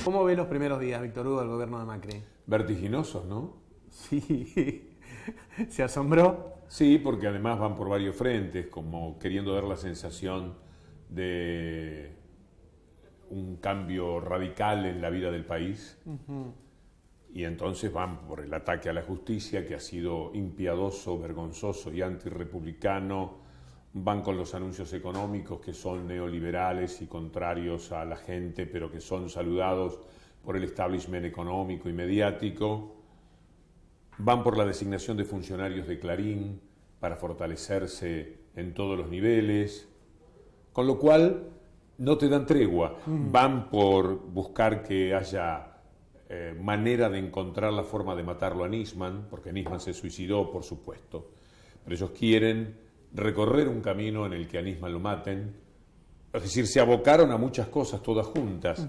¿Cómo ve los primeros días, Víctor Hugo, del gobierno de Macri? Vertiginosos, ¿no? Sí, ¿se asombró? Sí, porque además van por varios frentes, como queriendo dar la sensación de un cambio radical en la vida del país. Y entonces van por el ataque a la justicia, que ha sido impiadoso, vergonzoso y antirrepublicano. Van con los anuncios económicos, que son neoliberales y contrarios a la gente, pero que son saludados por el establishment económico y mediático. Van por la designación de funcionarios de Clarín para fortalecerse en todos los niveles, con lo cual no te dan tregua. Van por buscar que haya manera de encontrar la forma de matarlo a Nisman, porque Nisman se suicidó, por supuesto, pero ellos quieren recorrer un camino en el que a Nisman lo maten. Es decir, se abocaron a muchas cosas todas juntas.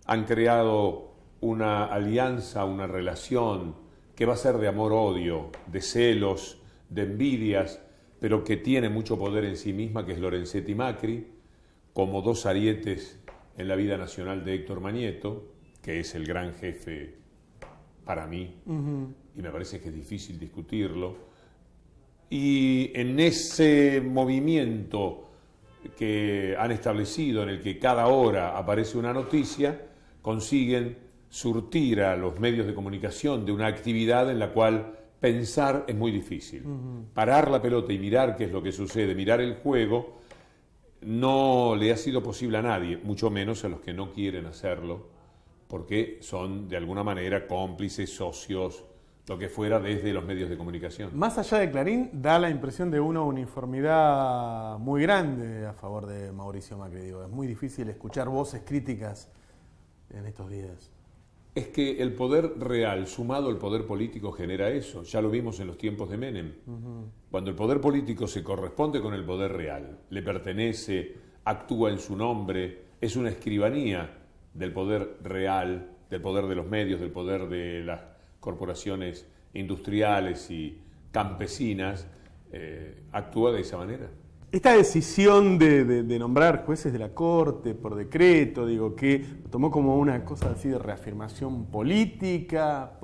Han creado una alianza, una relación que va a ser de amor-odio, de celos, de envidias, pero que tiene mucho poder en sí misma, que es Lorenzetti Macri, como dos arietes en la vida nacional de Héctor Mañeto, que es el gran jefe para mí, y me parece que es difícil discutirlo. Y en ese movimiento que han establecido, en el que cada hora aparece una noticia, consiguen surtir a los medios de comunicación de una actividad en la cual pensar es muy difícil. Parar la pelota y mirar qué es lo que sucede, mirar el juego, no le ha sido posible a nadie, mucho menos a los que no quieren hacerlo, porque son de alguna manera cómplices, socios, lo que fuera, desde los medios de comunicación. Más allá de Clarín, da la impresión de una uniformidad muy grande a favor de Mauricio Macri. Digo, es muy difícil escuchar voces críticas en estos días. Es que el poder real sumado al poder político genera eso. Ya lo vimos en los tiempos de Menem. Cuando el poder político se corresponde con el poder real, le pertenece, actúa en su nombre, es una escribanía del poder real, del poder de los medios, del poder de las corporaciones industriales y campesinas, actúa de esa manera. Esta decisión de nombrar jueces de la Corte por decreto, digo, que tomó como una cosa así de reafirmación política.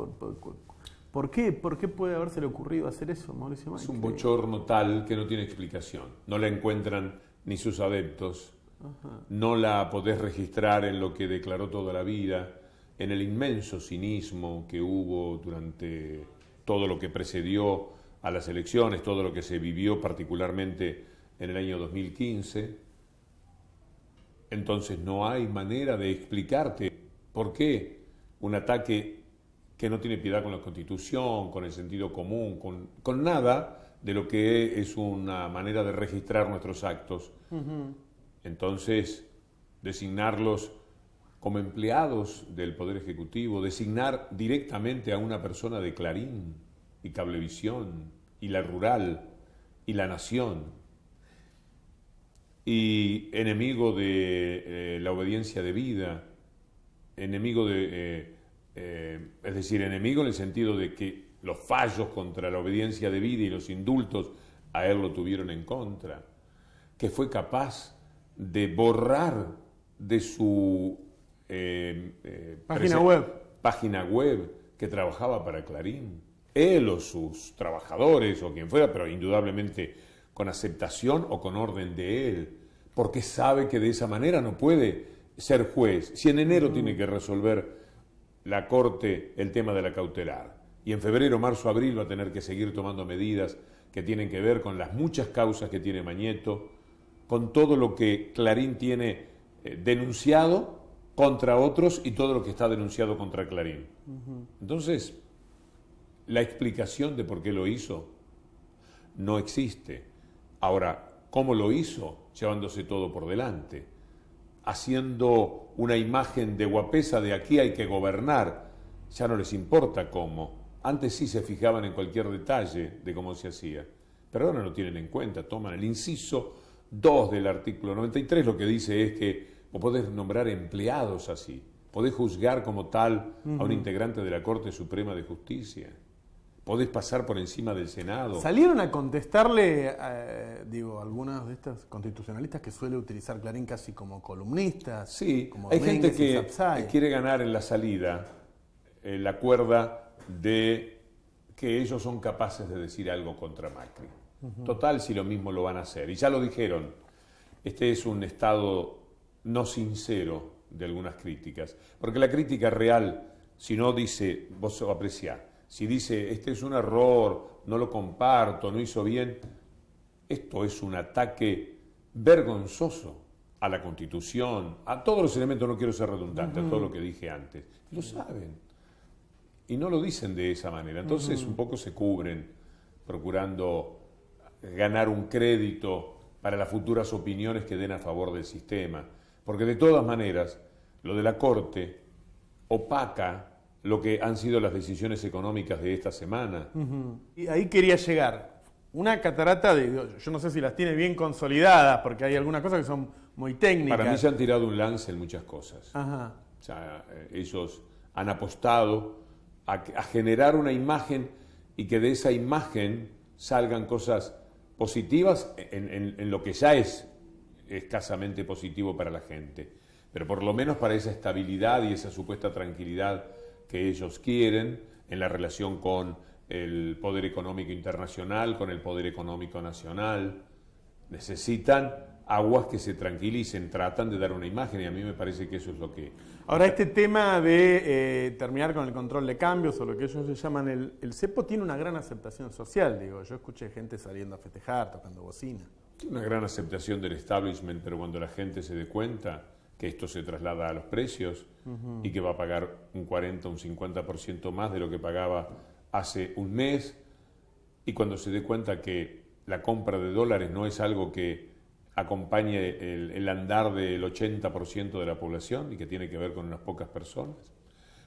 ¿Por qué? ¿Por qué puede habérsele ocurrido hacer eso, Mauricio Macri? Es un bochorno tal que no tiene explicación. No la encuentran ni sus adeptos. No la podés registrar en lo que declaró toda la vida, en el inmenso cinismo que hubo durante todo lo que precedió a las elecciones, todo lo que se vivió particularmente en el año 2015. Entonces no hay manera de explicarte por qué un ataque que no tiene piedad con la Constitución, con el sentido común, con nada de lo que es una manera de registrar nuestros actos. Entonces, designarlos como empleados del Poder Ejecutivo, designar directamente a una persona de Clarín y Cablevisión y La Rural y La Nación, y enemigo de la obediencia debida, enemigo de, es decir, enemigo en el sentido de que los fallos contra la obediencia debida y los indultos a él lo tuvieron en contra, que fue capaz de borrar de su página web que trabajaba para Clarín, él o sus trabajadores o quien fuera, pero indudablemente con aceptación o con orden de él, porque sabe que de esa manera no puede ser juez. Si en enero tiene que resolver la Corte el tema de la cautelar, y en febrero, marzo, abril va a tener que seguir tomando medidas que tienen que ver con las muchas causas que tiene Mañeto, con todo lo que Clarín tiene denunciado contra otros y todo lo que está denunciado contra Clarín. Entonces, la explicación de por qué lo hizo no existe. Ahora, ¿cómo lo hizo? Llevándose todo por delante, haciendo una imagen de guapesa de aquí hay que gobernar. Ya no les importa cómo. Antes sí se fijaban en cualquier detalle de cómo se hacía, pero ahora no tienen en cuenta. Toman el inciso 2 del artículo 93, lo que dice es que vos podés nombrar empleados así, podés juzgar como tal a un integrante de la Corte Suprema de Justicia, podés pasar por encima del Senado. Salieron a contestarle, algunos de estos constitucionalistas que suele utilizar Clarín casi como columnistas. Sí, como hay Domínguez gente y que Sapsay. quiere ganar en la salida la cuerda de que ellos son capaces de decir algo contra Macri. Total, si lo mismo lo van a hacer. Y ya lo dijeron, este es un estado no sincero de algunas críticas. Porque la crítica real, si no dice, vos apreciás, si dice, este es un error, no lo comparto, no hizo bien, esto es un ataque vergonzoso a la Constitución, a todos los elementos, no quiero ser redundante, a todo lo que dije antes. Lo saben. Y no lo dicen de esa manera. Entonces un poco se cubren, procurando ganar un crédito para las futuras opiniones que den a favor del sistema. Porque de todas maneras, lo de la Corte opaca lo que han sido las decisiones económicas de esta semana. Y ahí quería llegar. Una catarata yo no sé si las tiene bien consolidadas, porque hay algunas cosas que son muy técnicas. Para mí se han tirado un lance en muchas cosas. Ajá. O sea, ellos han apostado a generar una imagen y que de esa imagen salgan cosas positivas en lo que ya es escasamente positivo para la gente. Pero por lo menos para esa estabilidad y esa supuesta tranquilidad que ellos quieren en la relación con el poder económico internacional, con el poder económico nacional. Necesitan aguas que se tranquilicen, tratan de dar una imagen y a mí me parece que eso es lo que... Ahora, este tema de terminar con el control de cambios o lo que ellos le llaman el cepo tiene una gran aceptación social, digo. Yo escuché gente saliendo a festejar, tocando bocina. Tiene una gran aceptación del establishment, pero cuando la gente se dé cuenta que esto se traslada a los precios y que va a pagar un 40, un 50% más de lo que pagaba hace un mes, y cuando se dé cuenta que la compra de dólares no es algo que acompañe el andar del 80% de la población y que tiene que ver con unas pocas personas,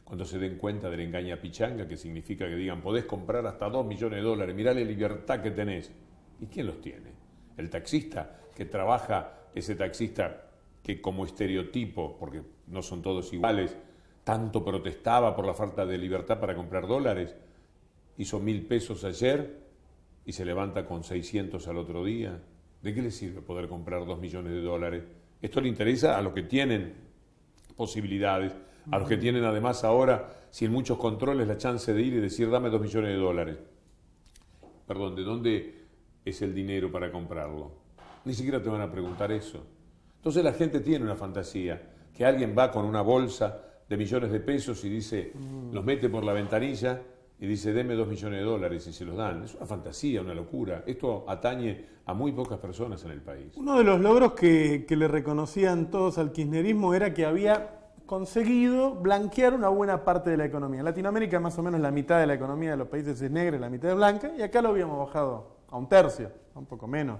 cuando se den cuenta del engaña pichanga, que significa que digan, podés comprar hasta 2 millones de dólares, mirá la libertad que tenés. ¿Y quién los tiene? El taxista que trabaja, ese taxista que como estereotipo, porque no son todos iguales, tanto protestaba por la falta de libertad para comprar dólares, hizo 1.000 pesos ayer y se levanta con 600 al otro día. ¿De qué le sirve poder comprar 2 millones de dólares? Esto le interesa a los que tienen posibilidades, a los que tienen además ahora, sin muchos controles, la chance de ir y decir, dame 2 millones de dólares. Perdón, ¿de dónde es el dinero para comprarlo? Ni siquiera te van a preguntar eso. Entonces la gente tiene una fantasía, que alguien va con una bolsa de millones de pesos y dice, los mete por la ventanilla y dice, deme 2 millones de dólares y se los dan. Es una fantasía, una locura. Esto atañe a muy pocas personas en el país. Uno de los logros que le reconocían todos al kirchnerismo era que había conseguido blanquear una buena parte de la economía. En Latinoamérica más o menos la mitad de la economía de los países es negra y la mitad es blanca, y acá lo habíamos bajado a un tercio, un poco menos.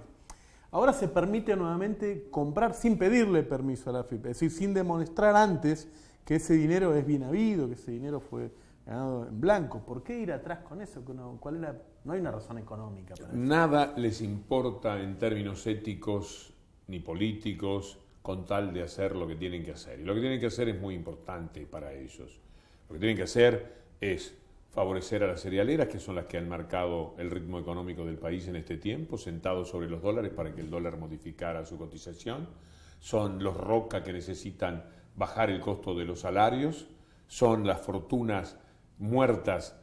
Ahora se permite nuevamente comprar sin pedirle permiso a la AFIP, es decir, sin demostrar antes que ese dinero es bien habido, que ese dinero fue ganado en blanco. ¿Por qué ir atrás con eso? ¿Cuál era? No hay una razón económica para eso. Nada les importa en términos éticos ni políticos con tal de hacer lo que tienen que hacer. Y lo que tienen que hacer es muy importante para ellos. Lo que tienen que hacer es favorecer a las cerealeras, que son las que han marcado el ritmo económico del país en este tiempo, sentados sobre los dólares para que el dólar modificara su cotización. Son los roca que necesitan bajar el costo de los salarios. Son las fortunas muertas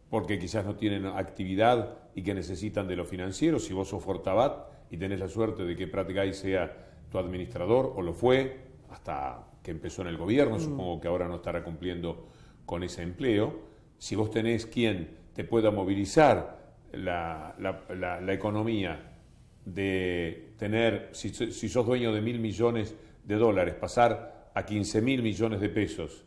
porque quizás no tienen actividad y que necesitan de lo financiero. Si vos sos Fortabat y tenés la suerte de que Prat Gay sea tu administrador, o lo fue, hasta que empezó en el gobierno, supongo que ahora no estará cumpliendo con ese empleo. Si vos tenés quien te pueda movilizar la economía, de tener, si sos dueño de 1.000 millones de dólares, pasar a 15.000 millones de pesos,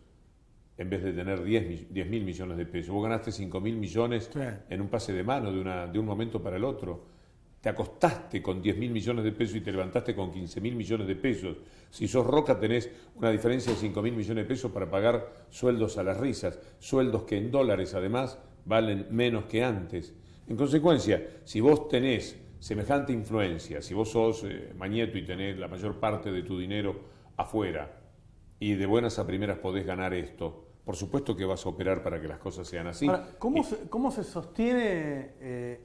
en vez de tener 10.000 millones de pesos. Vos ganaste 5.000 millones en un pase de mano de un momento para el otro. Te acostaste con 10.000 millones de pesos y te levantaste con 15.000 millones de pesos. Si sos Roca tenés una diferencia de 5.000 millones de pesos para pagar sueldos a las risas, sueldos que en dólares además valen menos que antes. En consecuencia, si vos tenés semejante influencia, si vos sos Mañeto y tenés la mayor parte de tu dinero afuera y de buenas a primeras podés ganar esto, por supuesto que vas a operar para que las cosas sean así. Ahora, ¿cómo se sostiene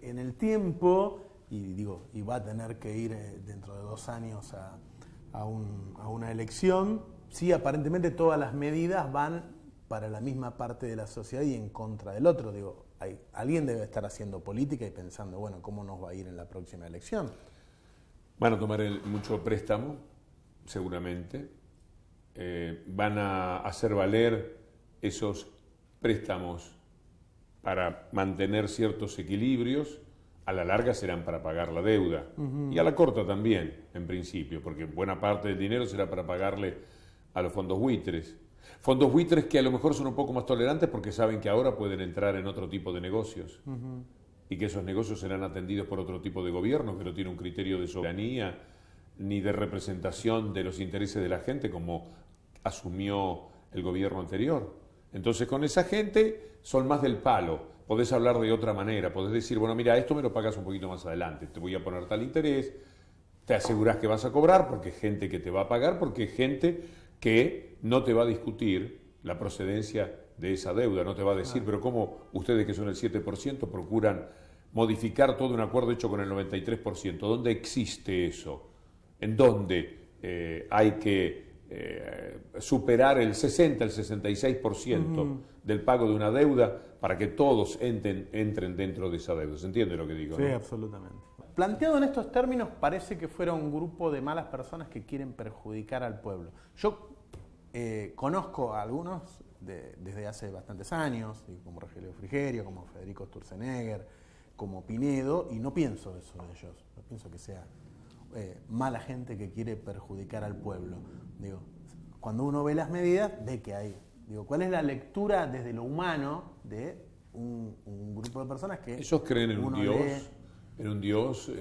en el tiempo, y va a tener que ir dentro de 2 años a una elección, si aparentemente todas las medidas van para la misma parte de la sociedad y en contra del otro? Digo, alguien debe estar haciendo política y pensando, bueno, ¿cómo nos va a ir en la próxima elección? Van a tomar mucho préstamo, seguramente. Van a hacer valer esos préstamos para mantener ciertos equilibrios. A la larga serán para pagar la deuda. Y a la corta también, en principio, porque buena parte del dinero será para pagarle a los fondos buitres. Fondos buitres que a lo mejor son un poco más tolerantes porque saben que ahora pueden entrar en otro tipo de negocios. Y que esos negocios serán atendidos por otro tipo de gobierno que no tiene un criterio de soberanía ni de representación de los intereses de la gente como asumió el gobierno anterior. Entonces con esa gente son más del palo, podés hablar de otra manera, podés decir, bueno, mira, esto me lo pagas un poquito más adelante, te voy a poner tal interés, te asegurás que vas a cobrar porque es gente que te va a pagar, porque es gente que no te va a discutir la procedencia de esa deuda, no te va a decir, pero ¿cómo ustedes que son el 7% procuran modificar todo un acuerdo hecho con el 93%? ¿Dónde existe eso? ¿En dónde hay que superar el 60, el 66% del pago de una deuda para que todos entren dentro de esa deuda? ¿Se entiende lo que digo? Sí, ¿no? absolutamente. Planteado en estos términos, parece que fuera un grupo de malas personas que quieren perjudicar al pueblo. Yo conozco a algunos desde hace bastantes años, como Rogelio Frigerio, como Federico Sturzenegger, como Pinedo, y no pienso eso de ellos. No pienso que sea mala gente que quiere perjudicar al pueblo. Digo, cuando uno ve las medidas, ve que hay. Digo, ¿cuál es la lectura desde lo humano de un grupo de personas que... Ellos creen en un Dios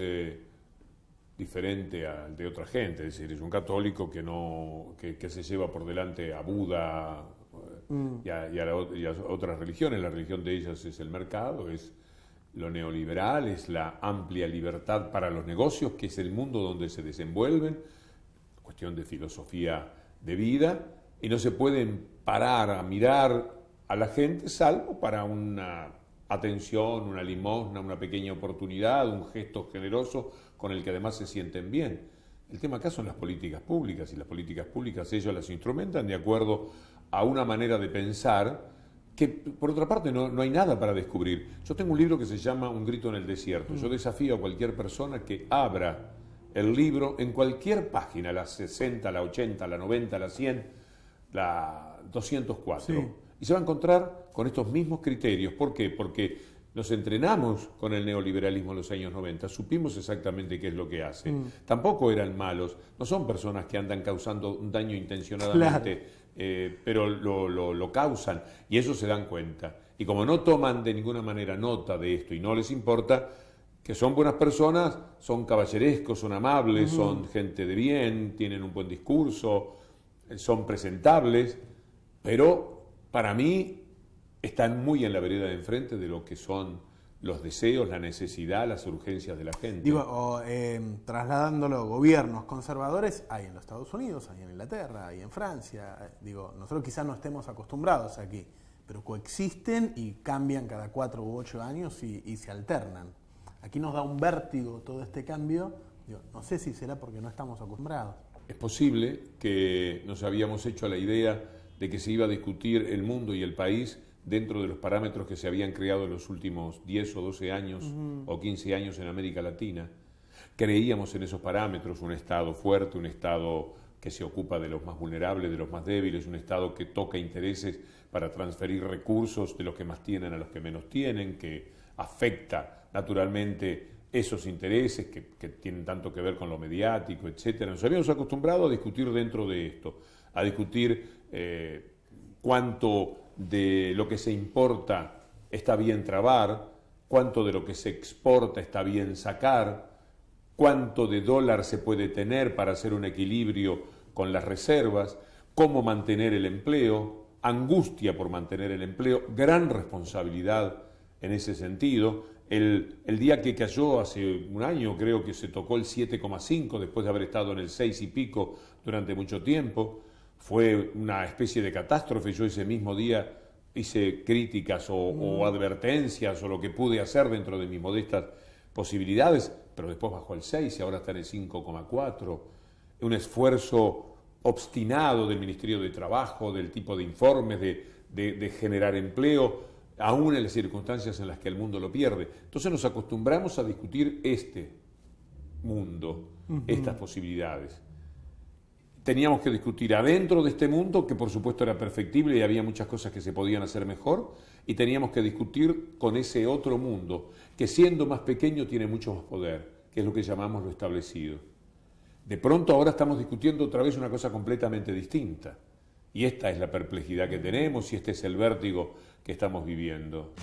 diferente al de otra gente, es decir, es un católico que se lleva por delante a Buda y a otras religiones. La religión de ellas es el mercado, es lo neoliberal, es la amplia libertad para los negocios, que es el mundo donde se desenvuelven, cuestión de filosofía de vida, y no se pueden parar a mirar a la gente salvo para una atención, una limosna, una pequeña oportunidad, un gesto generoso con el que además se sienten bien. El tema acá son las políticas públicas, y las políticas públicas ellos las instrumentan de acuerdo a una manera de pensar que, por otra parte, no hay nada para descubrir. Yo tengo un libro que se llama Un grito en el desierto. Yo desafío a cualquier persona que abra el libro en cualquier página, la 60, la 80, la 90, la 100, la 204, sí, y se va a encontrar con estos mismos criterios. ¿Por qué? Porque nos entrenamos con el neoliberalismo en los años 90, supimos exactamente qué es lo que hace. Tampoco eran malos, no son personas que andan causando un daño intencionadamente, claro, pero lo causan, y eso se dan cuenta. Y como no toman de ninguna manera nota de esto y no les importa, que son buenas personas, son caballerescos, son amables, son gente de bien, tienen un buen discurso, son presentables, pero para mí están muy en la vereda de enfrente de lo que son los deseos, la necesidad, las urgencias de la gente. Digo, trasladándolo, gobiernos conservadores hay en los Estados Unidos, hay en Inglaterra, hay en Francia. Digo, nosotros quizás no estemos acostumbrados aquí, pero coexisten y cambian cada 4 u 8 años y se alternan. Aquí nos da un vértigo todo este cambio. Digo, no sé si será porque no estamos acostumbrados. Es posible que nos habíamos hecho a la idea de que se iba a discutir el mundo y el país dentro de los parámetros que se habían creado en los últimos 10 o 12 años o 15 años en América Latina. Creíamos en esos parámetros, un Estado fuerte, un Estado que se ocupa de los más vulnerables, de los más débiles, un Estado que toca intereses para transferir recursos de los que más tienen a los que menos tienen, que afecta naturalmente esos intereses que tienen tanto que ver con lo mediático, etcétera. Nos habíamos acostumbrado a discutir dentro de esto, a discutir cuánto de lo que se importa está bien trabar, cuánto de lo que se exporta está bien sacar, cuánto de dólar se puede tener para hacer un equilibrio con las reservas, cómo mantener el empleo, angustia por mantener el empleo, gran responsabilidad en ese sentido. El día que cayó hace un año, creo que se tocó el 7,5 después de haber estado en el 6 y pico durante mucho tiempo. fue una especie de catástrofe. Yo ese mismo día hice críticas o advertencias o lo que pude hacer dentro de mis modestas posibilidades, pero después bajó al 6 y ahora está en el 5,4. Un esfuerzo obstinado del Ministerio de Trabajo, del tipo de informes, de generar empleo, aún en las circunstancias en las que el mundo lo pierde. Entonces nos acostumbramos a discutir este mundo, estas posibilidades. Teníamos que discutir adentro de este mundo, que por supuesto era perfectible y había muchas cosas que se podían hacer mejor, y teníamos que discutir con ese otro mundo, que siendo más pequeño tiene mucho más poder, que es lo que llamamos lo establecido. De pronto ahora estamos discutiendo otra vez una cosa completamente distinta, y esta es la perplejidad que tenemos y este es el vértigo que estamos viviendo.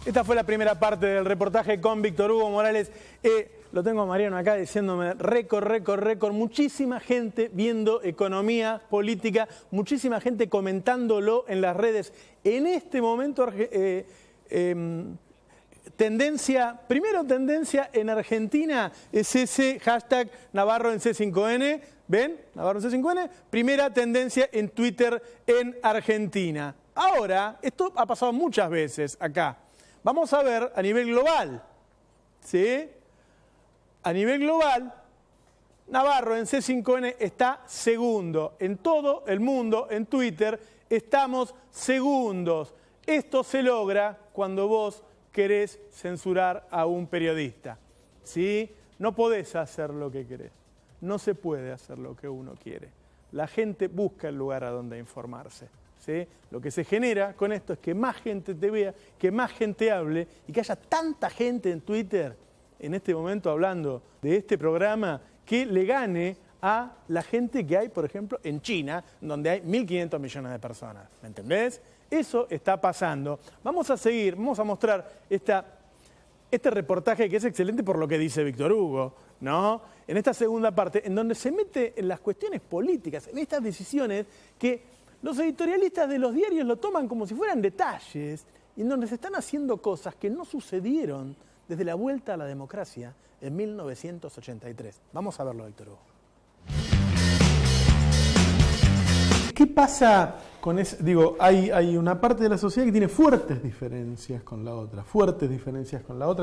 Esta fue la primera parte del reportaje con Víctor Hugo Morales. Lo tengo a Mariano acá diciéndome récord. Muchísima gente viendo economía, política, muchísima gente comentándolo en las redes. En este momento, tendencia en Argentina es ese hashtag Navarro en C5N. ¿Ven? Navarro en C5N. Primera tendencia en Twitter en Argentina. Ahora, esto ha pasado muchas veces acá. Vamos a ver a nivel global, ¿sí? A nivel global, Navarro en C5N está segundo. En todo el mundo, en Twitter, estamos segundos. Esto se logra cuando vos querés censurar a un periodista, ¿sí? No podés hacer lo que querés. No se puede hacer lo que uno quiere. La gente busca el lugar a donde informarse. ¿Sí? Lo que se genera con esto es que más gente te vea, que más gente hable y que haya tanta gente en Twitter en este momento hablando de este programa que le gane a la gente que hay, por ejemplo, en China, donde hay 1.500 millones de personas. ¿Me entendés? Eso está pasando. Vamos a seguir, vamos a mostrar este reportaje que es excelente por lo que dice Víctor Hugo, ¿no? En esta segunda parte, en donde se mete en las cuestiones políticas, en estas decisiones que los editorialistas de los diarios lo toman como si fueran detalles y en donde se están haciendo cosas que no sucedieron desde la vuelta a la democracia en 1983. Vamos a verlo, Víctor Hugo. ¿Qué pasa con eso? Digo, hay una parte de la sociedad que tiene fuertes diferencias con la otra,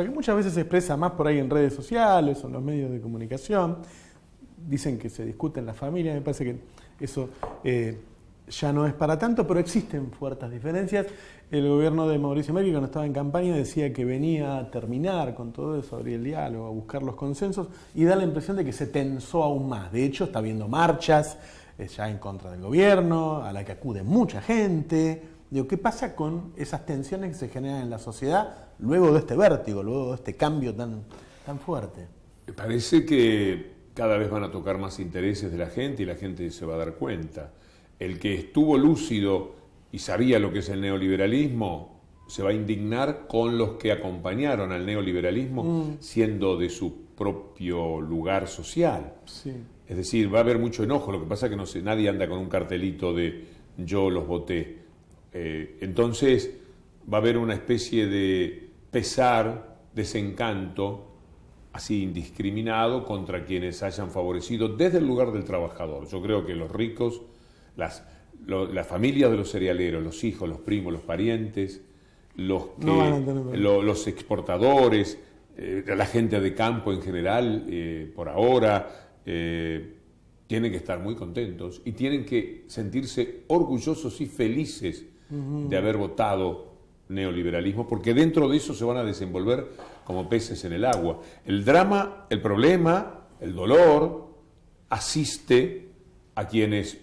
que muchas veces se expresa más por ahí en redes sociales o en los medios de comunicación. Dicen que se discute en la familia, me parece que eso ya no es para tanto, pero existen fuertes diferencias. El gobierno de Mauricio Macri, cuando estaba en campaña, decía que venía a terminar con todo eso, abrir el diálogo, a buscar los consensos, y da la impresión de que se tensó aún más. De hecho, está habiendo marchas ya en contra del gobierno, a la que acude mucha gente. Digo, ¿qué pasa con esas tensiones que se generan en la sociedad luego de este vértigo, luego de este cambio tan fuerte? Me parece que cada vez van a tocar más intereses de la gente y la gente se va a dar cuenta. El que estuvo lúcido y sabía lo que es el neoliberalismo se va a indignar con los que acompañaron al neoliberalismo siendo de su propio lugar social. Sí. Es decir, va a haber mucho enojo. Lo que pasa es que nadie anda con un cartelito de yo los voté. Entonces va a haber una especie de pesar, desencanto, así indiscriminado contra quienes hayan favorecido desde el lugar del trabajador. Yo creo que los ricos, las familias de los cerealeros, los hijos, los primos, los parientes, los exportadores, la gente de campo en general, por ahora, tienen que estar muy contentos y tienen que sentirse orgullosos y felices de haber votado neoliberalismo, porque dentro de eso se van a desenvolver como peces en el agua. El drama, el problema, el dolor, asiste a quienes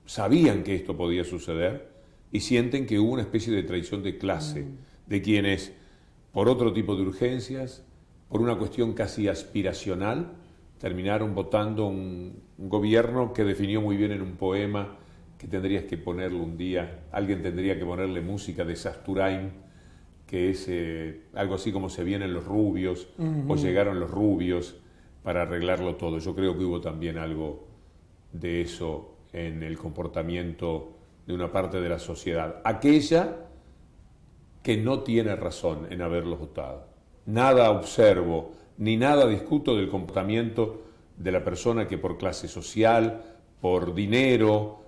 sabían que esto podía suceder y sienten que hubo una especie de traición de clase, de quienes, por otro tipo de urgencias, por una cuestión casi aspiracional, terminaron votando un gobierno que definió muy bien en un poema que tendrías que ponerle un día, alguien tendría que ponerle música de Sasturain, que es algo así como se vienen los rubios, o llegaron los rubios para arreglarlo todo. Yo creo que hubo también algo de eso en el comportamiento de una parte de la sociedad, aquella que no tiene razón en haberlos votado. Nada observo, ni nada discuto del comportamiento de la persona que por clase social, por dinero,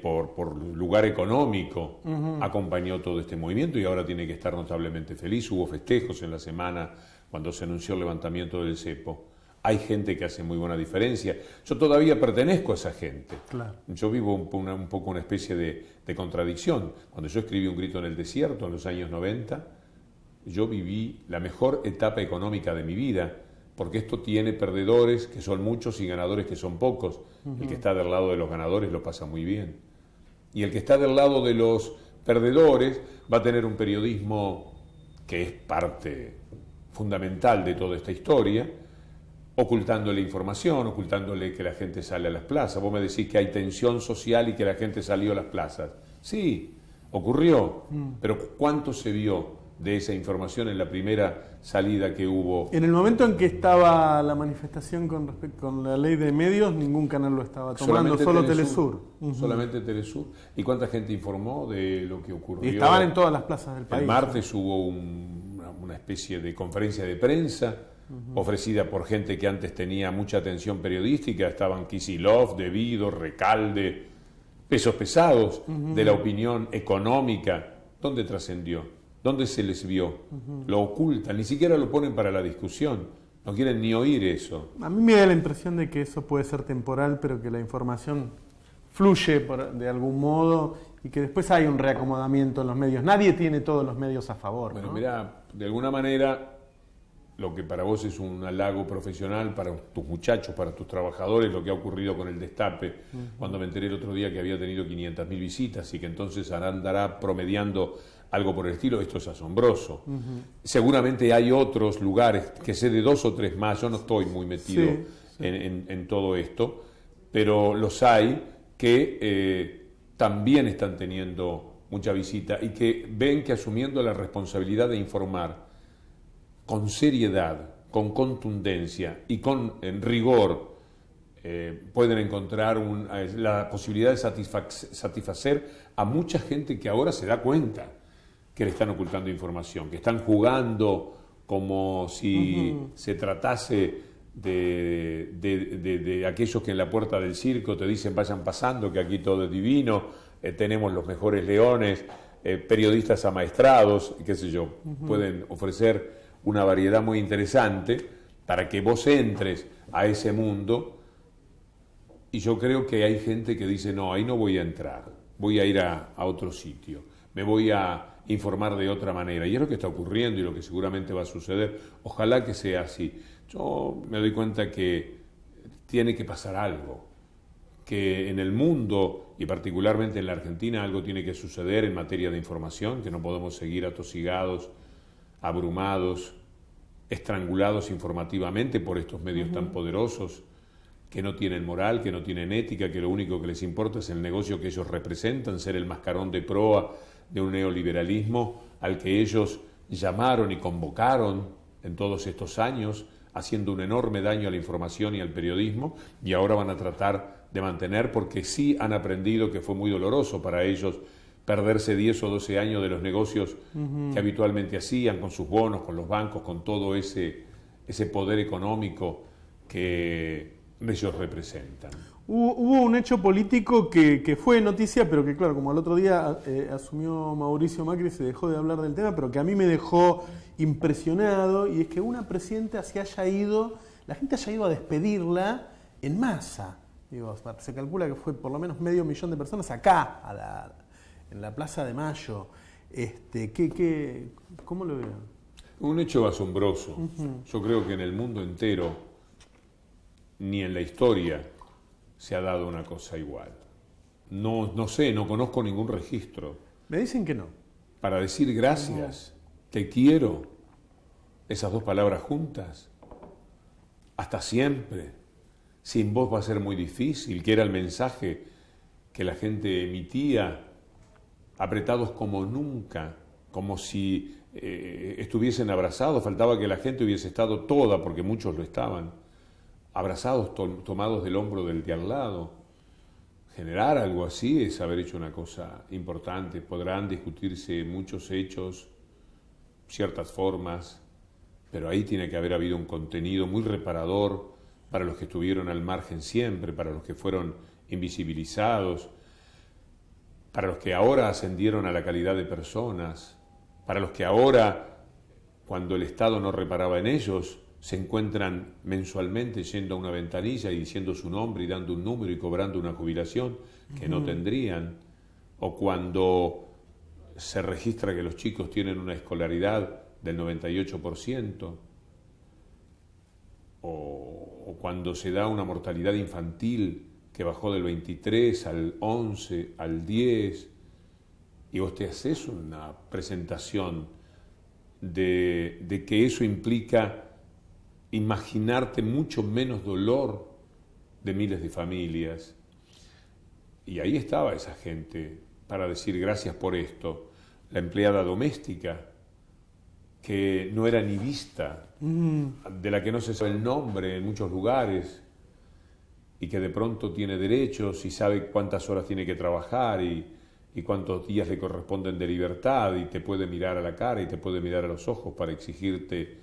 por lugar económico, acompañó todo este movimiento y ahora tiene que estar notablemente feliz. Hubo festejos en la semana cuando se anunció el levantamiento del cepo. Hay gente que hace muy buena diferencia. Yo todavía pertenezco a esa gente. Claro. Yo vivo un poco una especie de contradicción. Cuando yo escribí Un grito en el desierto en los años 90, yo viví la mejor etapa económica de mi vida, porque esto tiene perdedores que son muchos y ganadores que son pocos. El que está del lado de los ganadores lo pasa muy bien. Y el que está del lado de los perdedores va a tener un periodismo que es parte fundamental de toda esta historia, ocultándole información, ocultándole que la gente sale a las plazas. Vos me decís que hay tensión social y que la gente salió a las plazas. Sí, ocurrió, pero ¿cuánto se vio de esa información en la primera salida que hubo? En el momento en que estaba la manifestación con la ley de medios, ningún canal lo estaba tomando, solo Telesur. Solamente Telesur. ¿Y cuánta gente informó de lo que ocurrió? Y estaban en todas las plazas del país. El martes hubo una especie de conferencia de prensa ofrecida por gente que antes tenía mucha atención periodística. Estaban Kicillof, Devido, Recalde, pesos pesados de la opinión económica. ¿Dónde trascendió? ¿Dónde se les vio? Lo ocultan, ni siquiera lo ponen para la discusión. No quieren ni oír eso. A mí me da la impresión de que eso puede ser temporal, pero que la información fluye de algún modo y que después hay un reacomodamiento en los medios. Nadie tiene todos los medios a favor. Bueno, ¿no? mirá, de alguna manera, lo que para vos es un halago profesional, para tus muchachos, para tus trabajadores, lo que ha ocurrido con el Destape, cuando me enteré el otro día que había tenido 500.000 visitas y que entonces andará promediando algo por el estilo, esto es asombroso. Seguramente hay otros lugares, que sé de 2 o 3 más, yo no estoy muy metido en todo esto, pero los hay que también están teniendo mucha visita y que ven que asumiendo la responsabilidad de informar con seriedad, con contundencia y con rigor, pueden encontrar la posibilidad de satisfacer a mucha gente que ahora se da cuenta que le están ocultando información, que están jugando como si se tratase de aquellos que en la puerta del circo te dicen vayan pasando, que aquí todo es divino, tenemos los mejores leones, periodistas amaestrados, qué sé yo, pueden ofrecer una variedad muy interesante para que vos entres a ese mundo. Y yo creo que hay gente que dice, no, ahí no voy a entrar, voy a ir a otro sitio, me voy a informar de otra manera. Y es lo que está ocurriendo y lo que seguramente va a suceder. Ojalá que sea así. Yo me doy cuenta que tiene que pasar algo, que en el mundo y particularmente en la Argentina algo tiene que suceder en materia de información, que no podemos seguir atosigados, abrumados, estrangulados informativamente por estos medios tan poderosos que no tienen moral, que no tienen ética, que lo único que les importa es el negocio que ellos representan, ser el mascarón de proa de un neoliberalismo al que ellos llamaron y convocaron en todos estos años, haciendo un enorme daño a la información y al periodismo, y ahora van a tratar de mantener, porque sí han aprendido que fue muy doloroso para ellos perderse 10 o 12 años de los negocios que habitualmente hacían, con sus bonos, con los bancos, con todo ese poder económico que ellos representan. Hubo un hecho político que fue noticia, pero que claro, como el otro día asumió Mauricio Macri, se dejó de hablar del tema, pero que a mí me dejó impresionado, y es que una presidenta la gente haya ido a despedirla en masa. Digo, se calcula que fue por lo menos 500.000 de personas acá, en la Plaza de Mayo. ¿Cómo lo veo? Un hecho asombroso. Yo creo que en el mundo entero, ni en la historia, se ha dado una cosa igual. No sé, no conozco ningún registro. Me dicen que no. Para decir gracias, te quiero, esas dos palabras juntas, hasta siempre, sin vos va a ser muy difícil, que era el mensaje que la gente emitía, apretados como nunca, como si estuviesen abrazados, faltaba que la gente hubiese estado toda, porque muchos lo estaban, abrazados, tomados del hombro del de al lado. Generar algo así es haber hecho una cosa importante. Podrán discutirse muchos hechos, ciertas formas, pero ahí tiene que haber habido un contenido muy reparador para los que estuvieron al margen siempre, para los que fueron invisibilizados, para los que ahora ascendieron a la calidad de personas, para los que ahora, cuando el Estado no reparaba en ellos, se encuentran mensualmente yendo a una ventanilla y diciendo su nombre y dando un número y cobrando una jubilación que no tendrían, o cuando se registra que los chicos tienen una escolaridad del 98%, o cuando se da una mortalidad infantil que bajó del 23 al 11, al 10, y vos te haces una presentación de que eso implica imaginarte mucho menos dolor de miles de familias. Y ahí estaba esa gente para decir gracias por esto. La empleada doméstica, que no era ni vista, de la que no se sabe el nombre en muchos lugares, y que de pronto tiene derechos y sabe cuántas horas tiene que trabajar y cuántos días le corresponden de libertad, y te puede mirar a la cara y te puede mirar a los ojos para exigirte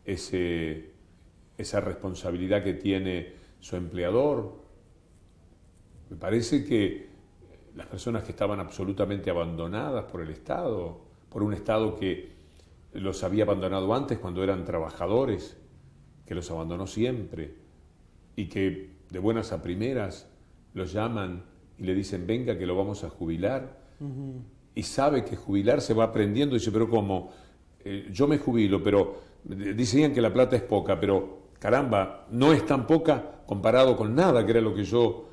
esa responsabilidad que tiene su empleador. Me parece que las personas que estaban absolutamente abandonadas por el Estado, por un Estado que los había abandonado antes cuando eran trabajadores, que los abandonó siempre, y que de buenas a primeras los llaman y le dicen venga que lo vamos a jubilar, y sabe que jubilar se va aprendiendo, y dice pero ¿cómo? Yo me jubilo, pero decían que la plata es poca, pero caramba, no es tan poca comparado con nada, que era lo que yo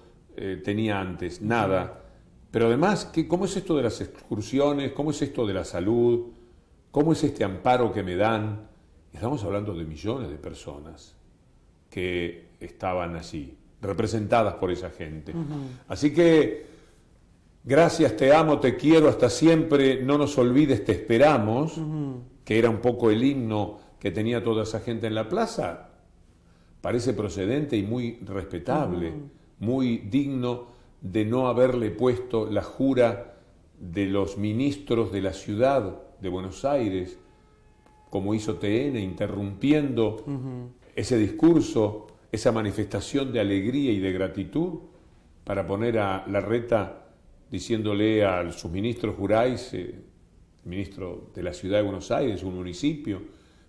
tenía antes, nada. Pero además, ¿cómo es esto de las excursiones? ¿Cómo es esto de la salud? ¿Cómo es este amparo que me dan? Estamos hablando de millones de personas que estaban allí, representadas por esa gente. Así que, gracias, te amo, te quiero, hasta siempre, no nos olvides, te esperamos, que era un poco el himno que tenía toda esa gente en la plaza. Parece procedente y muy respetable, muy digno de no haberle puesto la jura de los ministros de la ciudad de Buenos Aires, como hizo TN, interrumpiendo ese discurso, esa manifestación de alegría y de gratitud, para poner a Larreta diciéndole a sus ministros juráis, el ministro de la ciudad de Buenos Aires, un municipio,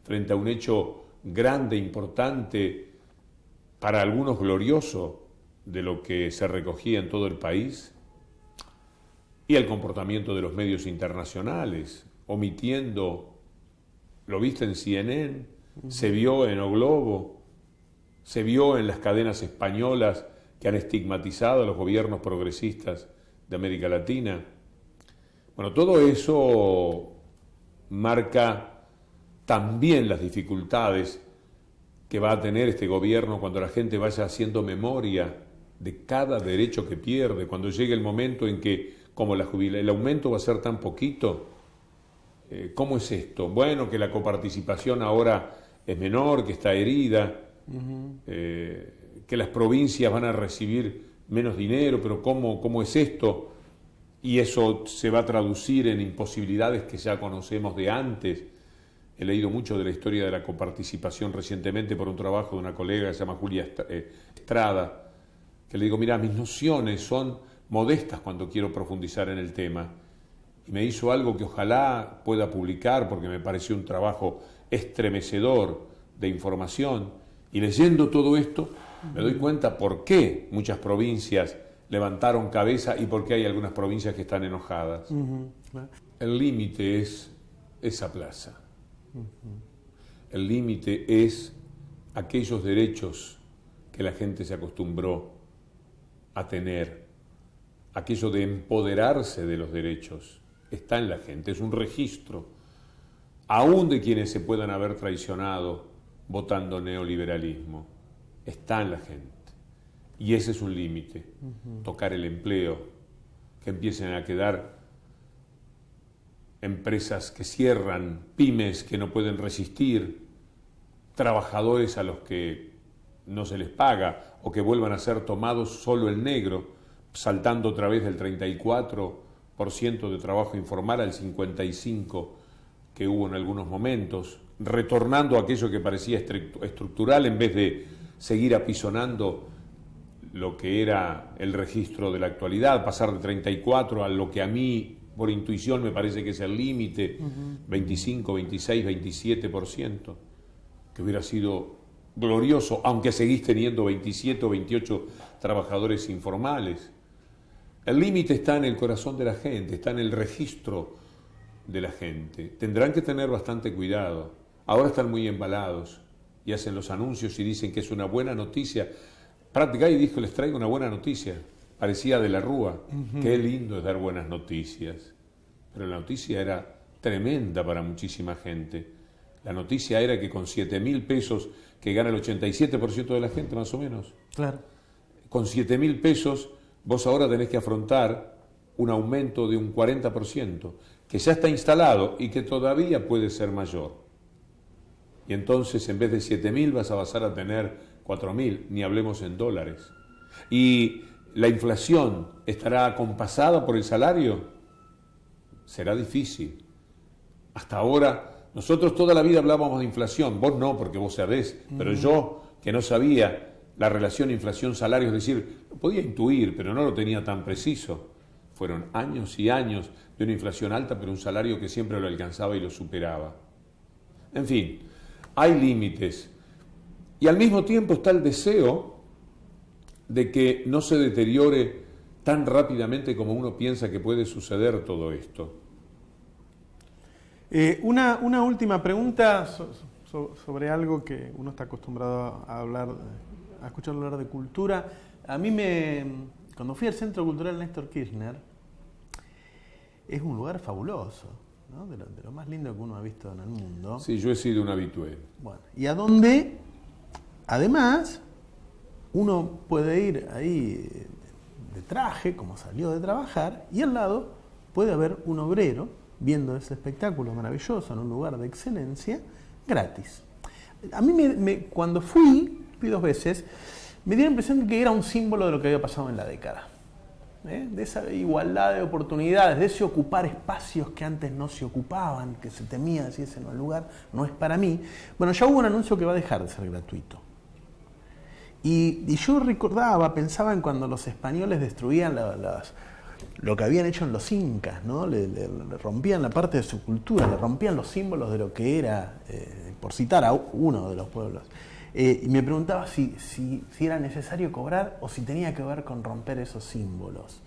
frente a un hecho grande, importante, para algunos glorioso, de lo que se recogía en todo el país, y el comportamiento de los medios internacionales, omitiendo, lo viste en CNN, se vio en O Globo, se vio en las cadenas españolas que han estigmatizado a los gobiernos progresistas de América Latina. Bueno, todo eso marca también las dificultades que va a tener este gobierno cuando la gente vaya haciendo memoria de cada derecho que pierde, cuando llegue el momento en que, como el aumento va a ser tan poquito, ¿cómo es esto? Bueno, que la coparticipación ahora es menor, que está herida, que las provincias van a recibir menos dinero, pero ¿cómo es esto? Y eso se va a traducir en imposibilidades que ya conocemos de antes. He leído mucho de la historia de la coparticipación recientemente por un trabajo de una colega que se llama Julia Estrada, que le digo, mira, mis nociones son modestas cuando quiero profundizar en el tema. Y me hizo algo que ojalá pueda publicar porque me pareció un trabajo estremecedor de información. Y leyendo todo esto me doy cuenta por qué muchas provincias levantaron cabeza y por qué hay algunas provincias que están enojadas. El límite es esa plaza. El límite es aquellos derechos que la gente se acostumbró a tener, aquello de empoderarse de los derechos, está en la gente, es un registro, aún de quienes se puedan haber traicionado votando neoliberalismo, está en la gente. Y ese es un límite, tocar el empleo, que empiecen a quedar empresas que cierran, pymes que no pueden resistir, trabajadores a los que no se les paga o que vuelvan a ser tomados solo el negro, saltando otra vez del 34% de trabajo informal al 55% que hubo en algunos momentos, retornando a aquello que parecía estructural en vez de seguir apisonando lo que era el registro de la actualidad, pasar de 34 a lo que a mí, por intuición, me parece que es el límite, 25, 26, 27%, que hubiera sido glorioso, aunque seguís teniendo 27 o 28 trabajadores informales. El límite está en el corazón de la gente, está en el registro de la gente. Tendrán que tener bastante cuidado. Ahora están muy embalados y hacen los anuncios y dicen que es una buena noticia. Práctica y dijo, les traigo una buena noticia. Parecía de la Rúa. Qué lindo es dar buenas noticias. Pero la noticia era tremenda para muchísima gente. La noticia era que con 7.000 pesos, que gana el 87% de la gente más o menos, Claro. con 7.000 pesos vos ahora tenés que afrontar un aumento de un 40%, que ya está instalado y que todavía puede ser mayor. Y entonces en vez de 7.000 vas a pasar a tener 4.000, ni hablemos en dólares. ¿Y la inflación estará acompasada por el salario? Será difícil. Hasta ahora, nosotros toda la vida hablábamos de inflación, vos no, porque vos sabés, pero yo, que no sabía la relación inflación-salario, es decir, lo podía intuir, pero no lo tenía tan preciso. Fueron años y años de una inflación alta, pero un salario que siempre lo alcanzaba y lo superaba. En fin, hay límites. Y al mismo tiempo está el deseo de que no se deteriore tan rápidamente como uno piensa que puede suceder todo esto. Una última pregunta sobre algo que uno está acostumbrado a hablar, a escuchar hablar de cultura. A mí cuando fui al Centro Cultural Néstor Kirchner, es un lugar fabuloso, ¿no? De lo más lindo que uno ha visto en el mundo. Sí, yo he sido un habitué. Bueno, y a donde, además, uno puede ir ahí de traje, como salió de trabajar, y al lado puede haber un obrero viendo ese espectáculo maravilloso en un lugar de excelencia, gratis. A mí cuando fui 2 veces, me dio la impresión de que era un símbolo de lo que había pasado en la década. De esa igualdad de oportunidades, de ese ocupar espacios que antes no se ocupaban, que se temía si ese no es el lugar, no es para mí. Bueno, ya hubo un anuncio que va a dejar de ser gratuito. Y yo pensaba en cuando los españoles destruían lo que habían hecho en los incas, ¿no? Le rompían la parte de su cultura, le rompían los símbolos de lo que era, por citar a uno de los pueblos. Y me preguntaba si era necesario cobrar o si tenía que ver con romper esos símbolos.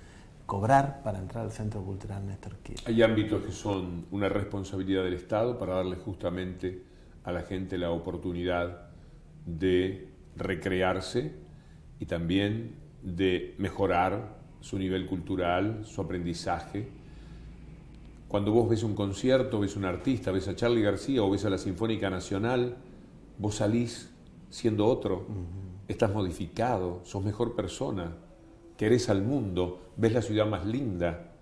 Cobrar para entrar al Centro Cultural Néstor Kirchner. Hay ámbitos que son una responsabilidad del Estado para darle justamente a la gente la oportunidad de recrearse y también de mejorar su nivel cultural, su aprendizaje. Cuando vos ves un concierto, ves un artista, ves a Charly García o ves a la Sinfónica Nacional, vos salís siendo otro, estás modificado, sos mejor persona, querés al mundo, ves la ciudad más linda,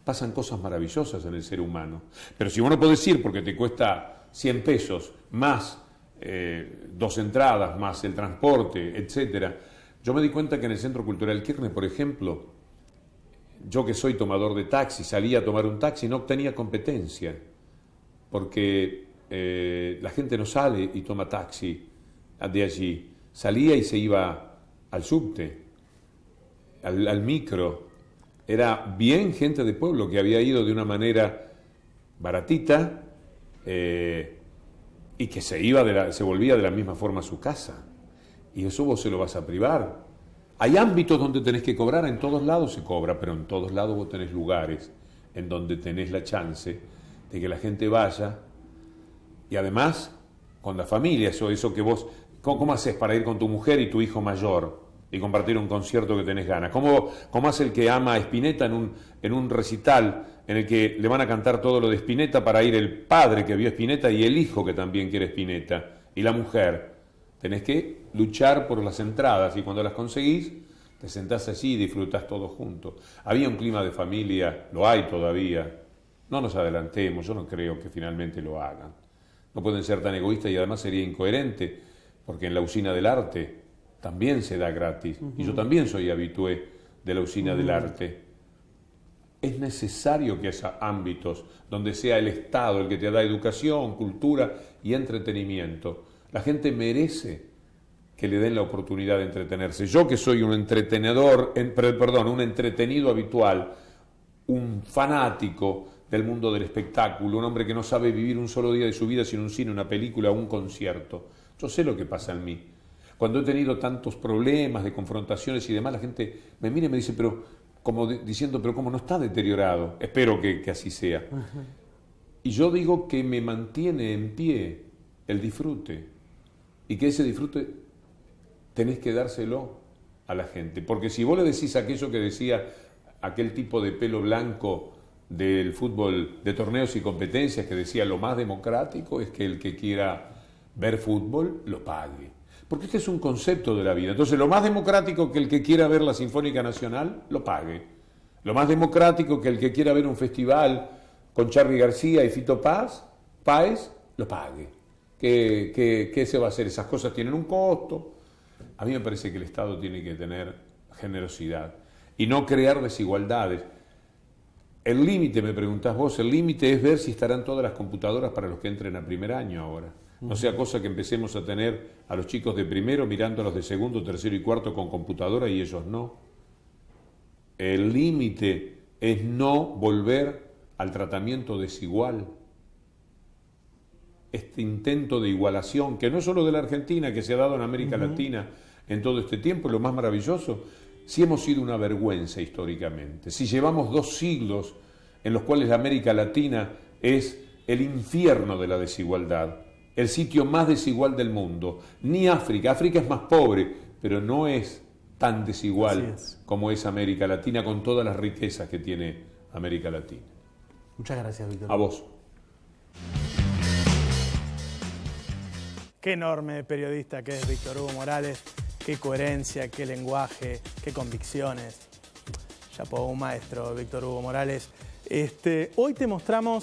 pasan cosas maravillosas en el ser humano. Pero si vos no podés ir porque te cuesta 100 pesos, más 2 entradas, más el transporte, etcétera. Yo me di cuenta que en el Centro Cultural Kirchner, por ejemplo, yo que soy tomador de taxi, salía a tomar un taxi, no obtenía competencia, porque la gente no sale y toma taxi de allí, salía y se iba al subte, al micro. Era bien gente de pueblo que había ido de una manera baratita y que se volvía de la misma forma a su casa. Y eso vos se lo vas a privar. Hay ámbitos donde tenés que cobrar, en todos lados se cobra, pero en todos lados vos tenés lugares en donde tenés la chance de que la gente vaya. Y además, con la familia, eso que vos... ¿Cómo haces para ir con tu mujer y tu hijo mayor y compartir un concierto que tenés ganas? ¿Cómo hace el que ama a Spinetta en un recital en el que le van a cantar todo lo de Spinetta para ir el padre que vio Spinetta y el hijo que también quiere Spinetta y la mujer? Tenés que luchar por las entradas y cuando las conseguís te sentás allí y disfrutás todos juntos. Había un clima de familia, lo hay todavía. No nos adelantemos, yo no creo que finalmente lo hagan. No pueden ser tan egoístas y además sería incoherente, porque en la Usina del Arte también se da gratis. Y yo también soy habitué de la Usina del Arte. Es necesario que haya ámbitos donde sea el Estado el que te da educación, cultura y entretenimiento. La gente merece que le den la oportunidad de entretenerse. Yo que soy un entretenedor, un entretenido habitual, un fanático del mundo del espectáculo, un hombre que no sabe vivir un solo día de su vida sin un cine, una película o un concierto. Yo sé lo que pasa en mí. Cuando he tenido tantos problemas de confrontaciones y demás, la gente me mira y me dice, pero como diciendo, pero como no está deteriorado. Espero que así sea. Y yo digo que me mantiene en pie el disfrute, y que ese disfrute tenés que dárselo a la gente. Porque si vos le decís aquello que decía aquel tipo de pelo blanco del fútbol de torneos y competencias, que decía lo más democrático es que el que quiera ver fútbol lo pague. Porque este es un concepto de la vida. Entonces, lo más democrático que el que quiera ver la Sinfónica Nacional lo pague. Lo más democrático que el que quiera ver un festival con Charly García y Fito Páez lo pague. ¿Qué se va a hacer? Esas cosas tienen un costo. A mí me parece que el Estado tiene que tener generosidad y no crear desigualdades. El límite, me preguntás vos, el límite es ver si estarán todas las computadoras para los que entren a primer año ahora. No sea cosa que empecemos a tener a los chicos de primero mirando a los de segundo, tercero y cuarto con computadora y ellos no. El límite es no volver al tratamiento desigual. Este intento de igualación, que no es solo de la Argentina, que se ha dado en América Latina en todo este tiempo, lo más maravilloso, si hemos sido una vergüenza históricamente, si llevamos 2 siglos en los cuales la América Latina es el infierno de la desigualdad, el sitio más desigual del mundo, ni África es más pobre, pero no es tan desigual como es América Latina, con todas las riquezas que tiene América Latina. Muchas gracias, Víctor. A vos. Qué enorme periodista que es Víctor Hugo Morales, qué coherencia, qué lenguaje, qué convicciones. Chapó, un maestro, Víctor Hugo Morales. Hoy te mostramos